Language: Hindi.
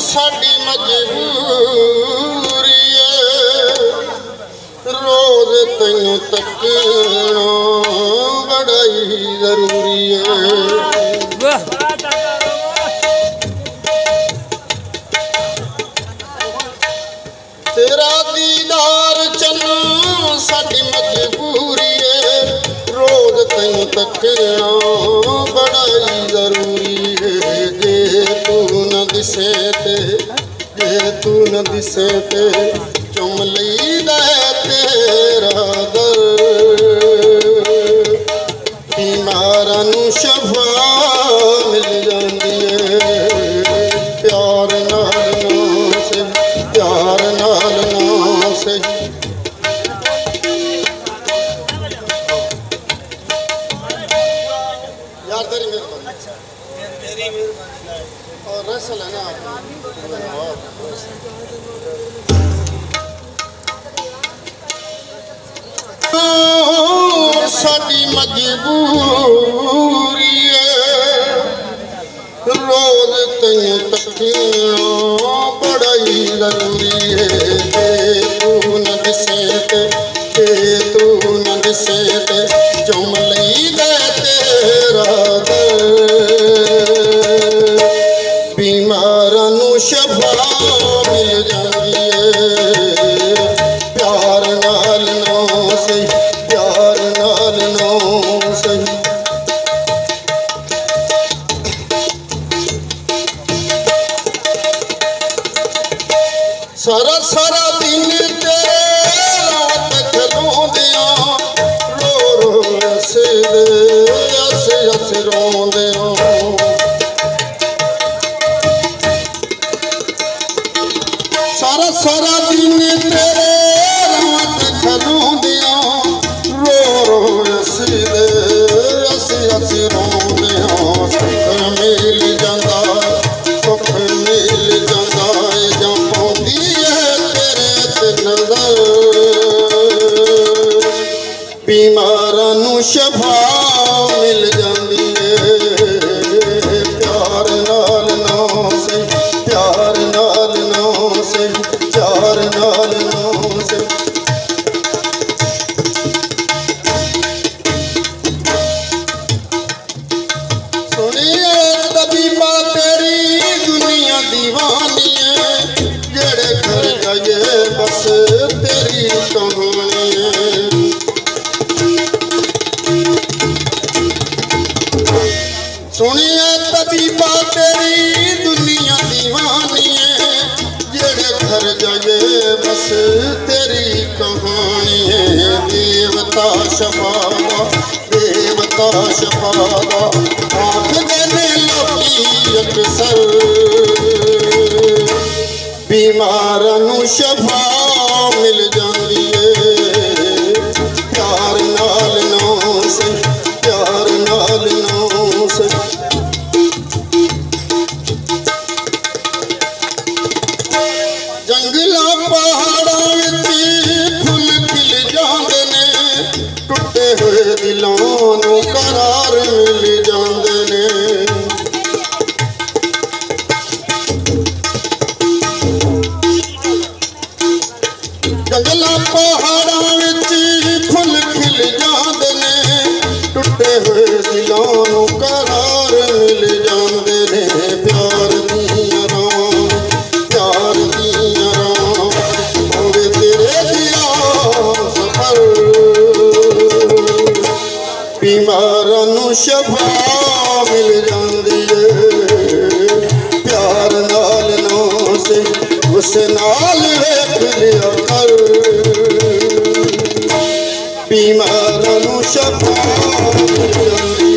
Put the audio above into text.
साडी मजबूरी है रोज तैनू तकना बड़ा ही जरूरी है। तेरा दीदार चन्नू साडी मजबूरी है रोज तैनू तकना बड़ा ही जरूरी है। जे तू न दिसे ते चुम लईदा तेरा दर बीमारां नू शफा मिल जांदी है प्यार नाल ना सही यार तेरी मेहरबानी और रसल है ना साडी मजबूरी है रोज तैनू तकना बड़ा ही जरूरी है। तू न दिसे ते चुम लईदा तेरा दर बीमारां नू शफा मिल जांदी है प्यार नाल ना सही सारा सारा दिन तेरे रात खलोंदिया रो हसे रोंदिया सारा सारा दिन तेरे रात खलोंदिया रो हसे रोंदिया सुख मिल जांदा जां पौंदी बीमारां नू शफा मिल जांदी है प्यार नाल ना सही सुनिए तबीबा तेरी दुनिया दीवानी है जेड़े घर जाइए बस तेरी कहानी है। सुनिए तबीबा तेरी दुनिया दीवानी है जेड़े घर जाइए बस तेरी कहानी है। देवता शफादा आँख देने लोकी अक्सर बीमारां नू शफा मिल जांदी है प्यार नाल ना सही जंगलां पहाड़ां विच फुल खिल जांदे ने टुटे हुए दिलों नू करार मिल जांदे ने। जंगलां पहाड़ां विच फुल खिल जांदे ने टुटे हुए दिलों नू करार मिल जांदे ने। प्यार दियां रां होवे तेरे दिया सफर बीमारां नू शफा मिल जांदी है प्यार नाल ना सही उस नाल वेख लिया कर बीमारां नू शफा मिल जांदी